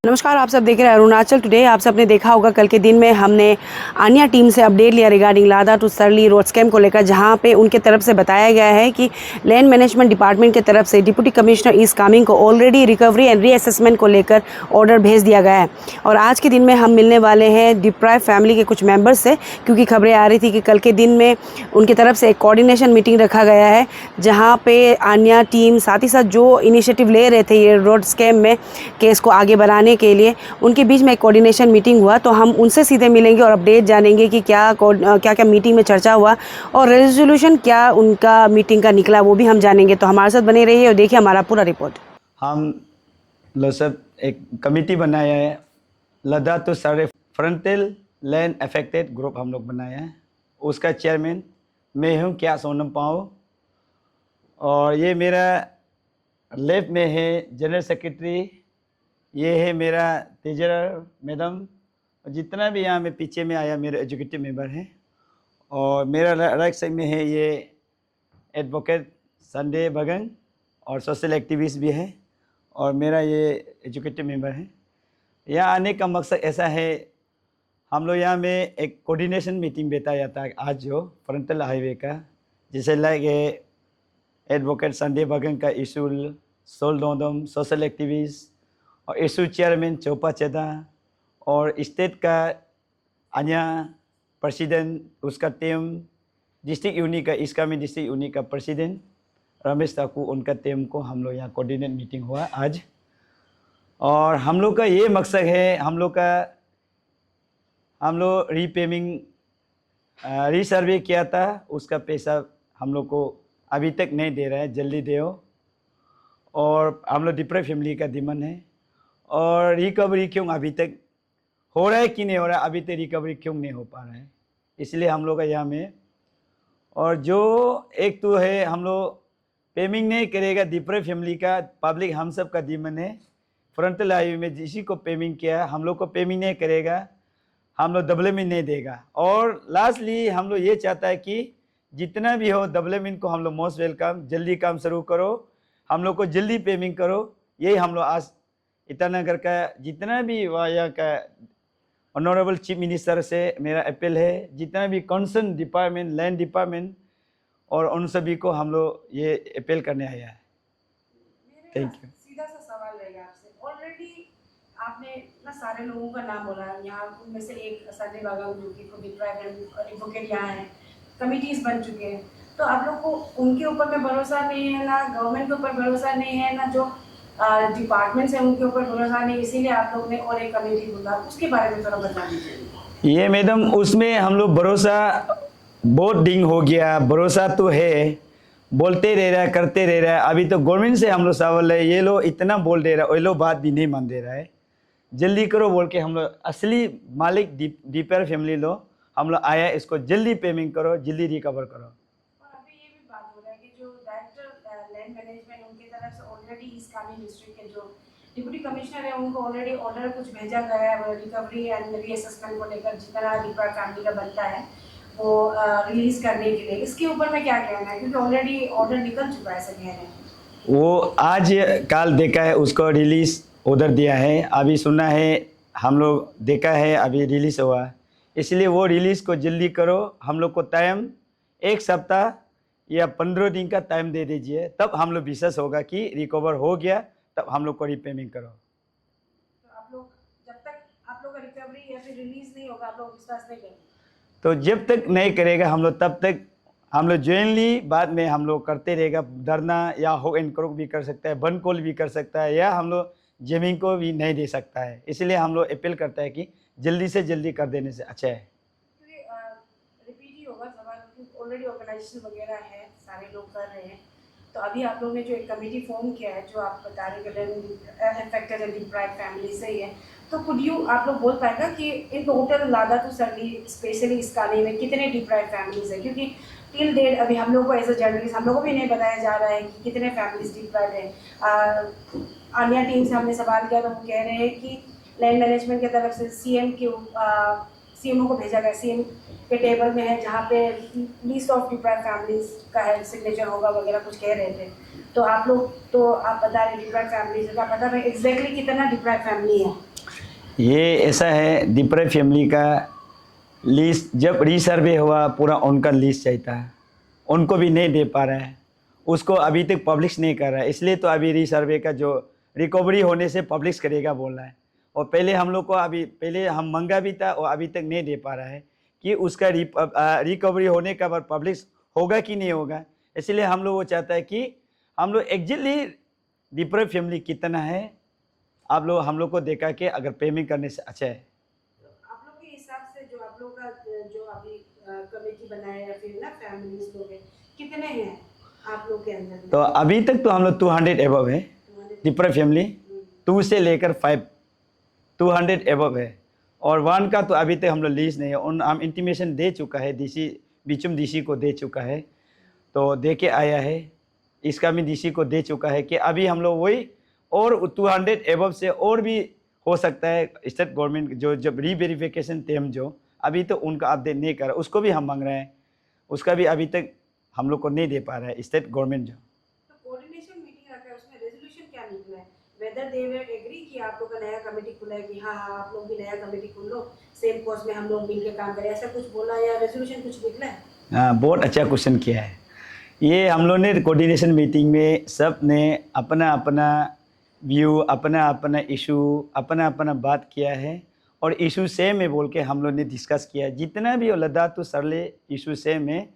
नमस्कार, आप सब देख रहे हैं अरुणाचल टुडे। आप सबने देखा होगा कल के दिन में हमने आन्या टीम से अपडेट लिया रिगार्डिंग लादा टू सरली रोड स्कैम को लेकर, जहां पे उनके तरफ से बताया गया है कि लैंड मैनेजमेंट डिपार्टमेंट की तरफ से डिप्टी कमिश्नर ईस्ट कामिंग को ऑलरेडी रिकवरी एंड रीअसेसमेंट को लेकर ऑर्डर भेज दिया गया है। और आज के दिन में हम मिलने वाले हैं डिप्राइव फैमिली के कुछ मेम्बर्स से, क्योंकि खबरें आ रही थी कि कल के दिन में उनकी तरफ से एक कोऑर्डिनेशन मीटिंग रखा गया है, जहाँ पे आन्या टीम साथ ही साथ जो इनिशिएटिव ले रहे थे ये रोड स्कैम में केस को आगे बढ़ाने के लिए, उनके बीच में एक कोऑर्डिनेशन मीटिंग हुआ। तो हम उनसे सीधे मिलेंगे और अपडेट जानेंगे कि क्या क्या मीटिंग में चर्चा हुआ और रेजोल्यूशन क्या उनका मीटिंग का निकला, वो भी हम जानेंगे। तो हमारे साथ बने रहिए और देखिए हमारा पूरा रिपोर्ट। हम लोग सब एक कमेटी बनाया है, लद्दाख टू सरली फ्रंटल लैंड अफेक्टेड ग्रुप हम लोग बनाया है। उसका चेयरमैन मैं हूँ, क्या सोनम पाओ, और ये मेरा लेफ्ट में है जनरल सेक्रेटरी, ये है मेरा तेजर मैडम, और जितना भी यहाँ में पीछे में आया मेरा एजुकेटिव मेंबर है, और मेरा राइट साइड में है ये एडवोकेट संजय भगन और सोशल एक्टिविस्ट भी है, और मेरा ये एजुकेटिव मेंबर है। यहाँ आने का मकसद ऐसा है, हम लोग यहाँ में एक कोऑर्डिनेशन मीटिंग बैठा जाता है आज जो फ्रंटल हाईवे का, जैसे लाइक एडवोकेट संजय भगन का इशू, सोल डोडम सोशल एक्टिविस्ट, और इशू चेयरमैन चौपा चेदा, और स्टेट का आन्या प्रेसिडेंट, उसका टीम, डिस्ट्रिक्ट यूनिट का इसका में डिस्ट्रिक्ट यूनिट का प्रेसिडेंट रमेश ठाकुर, उनका टीम को हम लोग यहाँ कोऑर्डिनेट मीटिंग हुआ आज। और हम लोग का ये मकसद है, हम लोग रीपेमिंग रीसर्वे किया था, उसका पैसा हम लोग को अभी तक नहीं दे रहा है, जल्दी दो। और हम लोग डिप्राइव फैमिली का डिमांड है, और रिकवरी क्यों अभी तक हो रहा है कि नहीं हो रहा है, अभी तक रिकवरी क्यों नहीं हो पा रहा है, इसलिए हम लोग का यहाँ में। और जो एक तो है, हम लोग पेमेंट नहीं करेगा डिप्राइव फैमिली का, पब्लिक हम सब का डिमांड है, फ्रंटल हाईवे में जिसी को पेमेंट किया हम लोग को पेमेंट नहीं करेगा, हम लोग डेवलपमेंट नहीं देगा। और लास्टली हम लोग ये चाहता है कि जितना भी हो डेवलपमेंट को हम लोग मोस्ट वेलकम, जल्दी काम शुरू करो, हम लोग को जल्दी पेमेंट करो, यही हम लोग आज ईटानगर का जितना भी वहाँ का ऑनरेबल चीफ मिनिस्टर से मेरा अपील है, जितना भी कंसर्न डिपार्टमेंट, लैंड डिपार्टमेंट, और उन सभी को हम लोग ये अपील करने आया है। Thank you. सीधा सा सवाल रहेगा आपसे, ऑलरेडी आपने ना सारे लोगों का नाम बोला यहाँ, उनमें से एक संजय बागा जो कि एडवोकेट यहाँ है, कमिटीज बन चुके हैं, तो आप लोग को उनके ऊपर में भरोसा नहीं है, ना गवर्नमेंट के ऊपर भरोसा नहीं है, ना जो डिपार्टमेंट्स है उनके ऊपर भरोसा नहीं, इसीलिए आप लोग ने और एक कमेटी बोला, उसके बारे में थोड़ा बता दीजिए। ये मैडम, उसमें हम लोग भरोसा बहुत दिन हो गया, भरोसा तो है, बोलते रह रहा है, करते रह रहा है। अभी तो गवर्नमेंट से हम लोग सवाल है, ये लोग इतना बोल दे रहा है, वो लोग बात भी नहीं मान दे रहा है, जल्दी करो बोल के। हम लोग असली मालिक डिप्राइव फैमिली लो, हम लोग आया, इसको जल्दी पेमेंट करो, जल्दी रिकवर करो। लैंड मैनेजमेंट उनकी तरफ से ऑलरेडी ईस्ट कामेंग डिस्ट्रिक्ट के जो डिप्टी कमिश्नर है उनको ऑलरेडी ऑर्डर कुछ भेजा गया है रिकवरी एंड रीअसेसमेंट को लेकर, जितना डिप्राइव फैमिली का बनता है वो रिलीज करने के लिए। इसके ऊपर में क्या कहना है, क्योंकि ऑलरेडी ऑर्डर निकल चुका है, ऐसा कह रहे हैं। वो आज कल देखा है, उसको रिलीज ऑर्डर दिया है, अभी सुना है, हम लोग देखा है, अभी रिलीज हुआ, इसलिए वो रिलीज को जल्दी करो। हम लोग को टाइम 1 सप्ताह या 15 दिन का टाइम दे दीजिए, तब हम लोग विश्वास होगा कि रिकवर हो गया, तब हम लोग को रीपेमेंट करो। तो आप लोग जब तक आप लोग का रिकवरी या फिर रिलीज नहीं होगा, आप लोग विश्वास नहीं करेंगे? तो जब तक नहीं करेगा हम लोग, तब तक हम लोग जेनली बाद में हम लोग करते रहेगा, धरना या हो एंड क्रोक भी कर सकता है, बंद कॉल भी कर सकता है, या हम लोग जमीन को भी नहीं दे सकता है। इसलिए हम लोग अपील करता है कि जल्दी से जल्दी कर देने से अच्छा है। रिपीट ही होगा सवाल, ऑलरेडी ऑर्गेनाइजेशन वगैरह है, सारे लोग कर रहे हैं, तो अभी आप लोग ने जो एक कमेटी फॉर्म किया है, जो आप बता रहे हैं अफेक्टेड एंड डिप्राइव फैमिली से ही है, तो कुड यू आप लोग बोल पाएगा कि इन टोटल लादा टू सरली स्पेशली इस काली में कितने डिप्राइव फैमिलीज है? क्योंकि टिल डेट अभी हम लोग को एज अ जर्नलिस्ट हम लोग को भी नहीं बताया जा रहा है कि कितने फैमिलीज डिप्राइव है। आन्या टीम से हमने सवाल किया तो वो कह रहे हैं कि लैंड मैनेजमेंट की तरफ से सीएमओ को भेजा गया, सीएम के टेबल में है जहाँ पे लिस्ट ऑफ डिप्राइव फैमिलीज का है, सिग्नेचर होगा वगैरह कुछ कह रहे थे। तो आप लोग तो आप बता रहे डिप्राइव फैमिलीज का पता है एग्जैक्टली कितना डिप्राइव फैमिली है? ये ऐसा है, दीपरे फैमिली का लिस्ट जब रीसर्वे हुआ पूरा उनका लिस्ट चाहिए था, उनको भी नहीं दे पा रहा है, उसको अभी तक पब्लिश नहीं कर रहा है, इसलिए तो अभी रीसर्वे का जो रिकवरी होने से पब्लिश करेगा बोल रहा है। और पहले हम लोग को अभी पहले हम मंगा भी था और अभी तक नहीं दे पा रहा है कि उसका रिकवरी होने का बाद पब्लिश होगा कि नहीं होगा। इसलिए हम लोग वो चाहता है कि हम लोग एग्जैक्टली दीपरे फैमिली कितना है आप लोग हम लोग को देखा कि अगर पेमेंट करने से अच्छा है। आप लोग के हिसाब से जो आप लोग का जो अभी कमेटी बनाया या फिर ना फैमिलीज लोग हैं, कितने हैं आप लोग के अंदर में? तो अभी तक तो हम लोग 200 एबव है, 200 दीपरे फैमिली 2 से लेकर 5 200 एबव है। और 1 का तो अभी तक हम लोग लीज नहीं है, उन हम इंटीमेशन दे चुका है, डीसी बीचम डीसी को दे चुका है, तो दे के आया है, इसका भी डीसी को दे चुका है कि अभी हम लोग वही और 200 एबव से और भी हो सकता है। स्टेट गवर्नमेंट जो जब रीवेरिफिकेशन टीम जो अभी तो उनका अपडेट नहीं कर रहा, उसको भी हम मांग रहे हैं, उसका भी अभी तक हम लोग को नहीं दे पा रहा है स्टेट गवर्नमेंट जो। तो कोऑर्डिनेशन मीटिंग रखा है, उसमें रेजोल्यूशन क्या निकला है? वेदर दे वर एग्री कि आप लोग का नया कमेटी खुला है कि हाँ हाँ आप लोग भी नया कमेटी खोल लो, सेम पोस्ट में हम लोग मिलकर काम करें, ऐसा कुछ बोला या रेजोल्यूशन कुछ निकला है? हाँ, बहुत अच्छा क्वेश्चन किया है। ये हम लोग ने कोऑर्डिनेशन मीटिंग में सब ने अपना अपना व्यू, अपना अपना इशू, अपना अपना बात किया है और इशू सेम है बोल के हम लोग ने डिस्कस किया। जितना भी लद्दाख तो सरले इशू सेम है,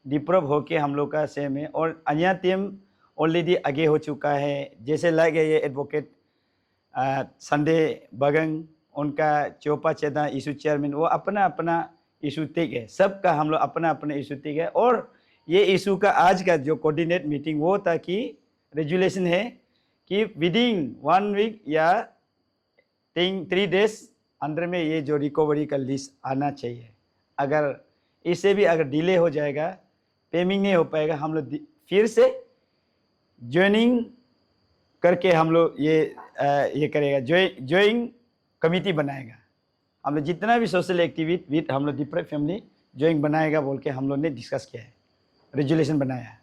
डिप्रूव होके हम लोग का सेम है। और अन्य टीम ऑलरेडी आगे हो चुका है, जैसे लगे ये एडवोकेट संडे बगंग, उनका चोपा चेदा इशू चेयरमैन, वो अपना अपना इशू ठीक है, सबका हम लोग अपना अपना इशू ठीक है। और ये इशू का आज का जो कोऑर्डिनेट मीटिंग वो था कि रेजुलेशन है कि विदिन 1 वीक या 3 डेज अंदर में ये जो रिकवरी का लिस्ट आना चाहिए। अगर इससे भी अगर डिले हो जाएगा, पेमेंट नहीं हो पाएगा, हम लोग फिर से ज्वाइनिंग करके हम लोग ये करेगा, ज्वाइनिंग कमेटी बनाएगा। हम लोग जितना भी सोशल एक्टिविटी विद हम लोग दीपरे फैमिली ज्वाइनिंग बनाएगा बोल के हम लोग ने डिस्कस किया है, रेजुलेशन बनाया है।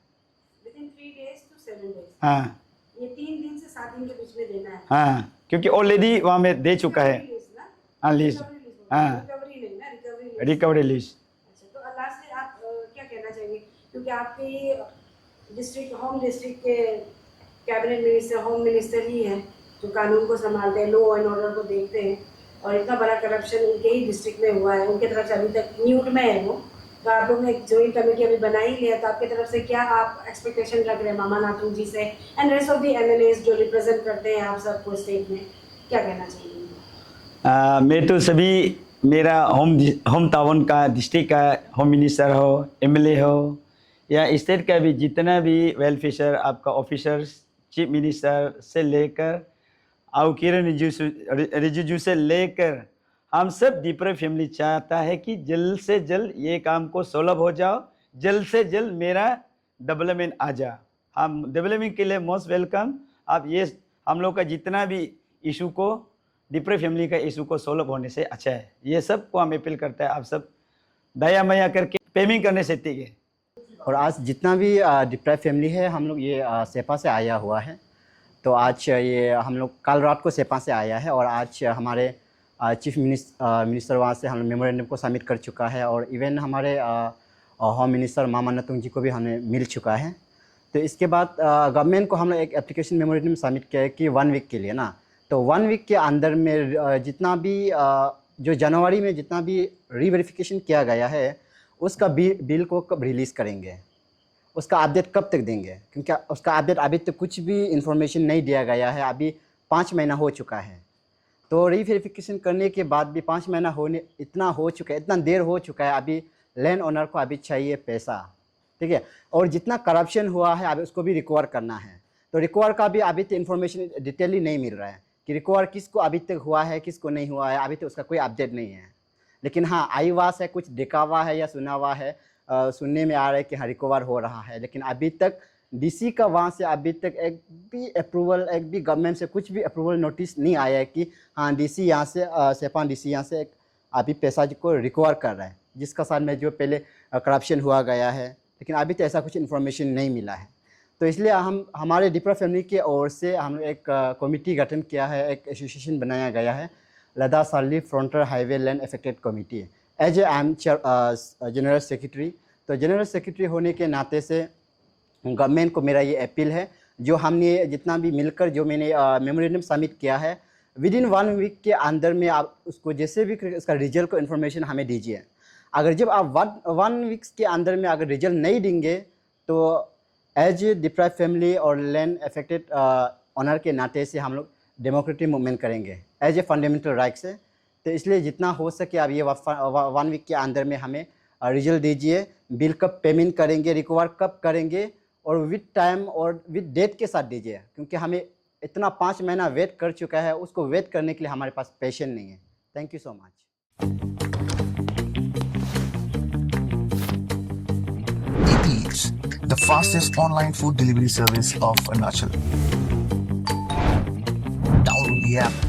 विदिन 3 डेज टू 7 डेज, हाँ, ये 3 दिन से 7 दिन के बीच में देना है। हाँ, क्योंकि ऑलरेडी वहाँ में दे चुका है। हाँ, लिस्ट, हाँ, रिकवरी नहीं ना, रिकवरी रिकवरी लिस्ट। अच्छा, तो लास्ट में आप क्या कहना चाहेंगे, क्योंकि आपके डिस्ट्रिक्ट होम डिस्ट्रिक्ट के कैबिनेट मिनिस्टर होम मिनिस्टर ही हैं जो कानून को संभालते हैं, लॉ एंड ऑर्डर को देखते हैं, और इतना बड़ा करप्शन उनके ही डिस्ट्रिक्ट में हुआ है, उनके तरफ से अभी तक न्यूट में है वो, तो आप लोग ने एक जॉइंट कमेटी अभी बना ही लिया, तो आपकी तरफ से क्या आप एक्सपेक्टेशन रख रहे हैं मामा नाथू जी से and rest of the MLAs जो रिप्रेजेंट करते हैं आप सबको स्टेट में, क्या कहना चाहिए? मैं तो सभी मेरा होम टाउन का डिस्ट्रिक्ट का होम मिनिस्टर हो, एमएलए हो या स्टेट का भी जितना भी वेलफेयर आपका ऑफिसर्स, चीफ मिनिस्टर से लेकर और किरण रिजिजू से लेकर हम सब दीपरे फैमिली चाहता है कि जल्द से जल्द ये काम को सुलभ हो जाओ, जल्द से जल्द मेरा डेवलपमेंट आ जाओ। हम डेवलपमेंट के लिए मोस्ट वेलकम। आप ये हम लोग का जितना भी इशू को दीपरे फैमिली का इशू को सोल्व होने से अच्छा है, ये सब को हम अपील करता है। आप सब दया मया करके पेमेंट करने से ठीक है। और आज जितना भी दीपरे फैमिली है, हम लोग ये सेपा से आया हुआ है, तो आज ये हम लोग कल रात को सेपा से आया है और आज हमारे चीफ मिनिस्टर वहाँ से हम मेमोरेंडम को सबमिट कर चुका है और इवन हमारे होम मिनिस्टर मामा नतुंग जी को भी हमें मिल चुका है। तो इसके बाद गवर्नमेंट को हम लोग एक एप्लीकेशन मेमोरेंडम सबमिट किया है कि 1 वीक के लिए ना, तो 1 वीक के अंदर में जितना भी जो जनवरी में जितना भी रीवेरिफिकेशन किया गया है उसका बिल को कब रिलीज़ करेंगे, उसका अपडेट कब तक देंगे, क्योंकि उसका अपडेट अभी तक कुछ भी इंफॉर्मेशन नहीं दिया गया है। अभी 5 महीना हो चुका है, तो रीवेरिफिकेशन करने के बाद भी 5 महीना होने इतना हो चुका है, इतना देर हो चुका है। अभी लैंड ओनर को अभी चाहिए पैसा, ठीक है, और जितना करप्शन हुआ है अभी उसको भी रिकवर करना है। तो रिकवर का भी अभी तक इन्फॉर्मेशन डिटेली नहीं मिल रहा है कि रिकवर किसको अभी तक हुआ है, किसको नहीं हुआ है, अभी तक उसका कोई अपडेट नहीं है। लेकिन हाँ, आईवास है, कुछ देखा हुआ है या सुना हुआ है, सुनने में आ रहा है कि हाँ रिकवर हो रहा है, लेकिन अभी तक डीसी का वहाँ से अभी तक एक भी अप्रूवल, एक भी गवर्नमेंट से कुछ भी अप्रूवल नोटिस नहीं आया है कि हाँ डीसी यहाँ से सेपान डीसी यहाँ से अभी पैसा को रिकवर कर रहा है, जिसका साथ में जो पहले करप्शन हुआ गया है, लेकिन अभी तो ऐसा कुछ इन्फॉर्मेशन नहीं मिला है। तो इसलिए हम हमारे दीपरा फैमिली की ओर से हम एक कमेटी गठन किया है, एक एसोसिएशन बनाया गया है Ladakh Sarli Frontier Highway Land Affected Committee. As I am general secretary, तो जनरल सेक्रेटरी होने के नाते से गवर्नमेंट को मेरा ये अपील है, जो हमने जितना भी मिलकर जो मैंने मेमोरेंडम सबमिट किया है, विद इन 1 वीक के अंदर में आप उसको जैसे भी उसका रिजल्ट को इन्फॉर्मेशन हमें दीजिए। अगर जब आप 1 वीक्स के अंदर में अगर रिजल्ट नहीं देंगे तो एज डिप्राइव फैमिली और लैंड अफेक्टेड ऑनर के नाते से हम लोग डेमोक्रेटिक मूवमेंट करेंगे एज ए फंडामेंटल राइट से। तो इसलिए जितना हो सके आप ये 1 वीक के अंदर में हमें रिजल्ट दीजिए। बिल कब पेमेंट करेंगे, रिकवर कब करेंगे और विद टाइम और विद डेट के साथ दीजिए, क्योंकि हमें इतना 5 महीना वेट कर चुका है, उसको वेट करने के लिए हमारे पास पेशेंस नहीं है। Thank you so much. Eats, the fastest online food delivery service of Arunachal. Download the app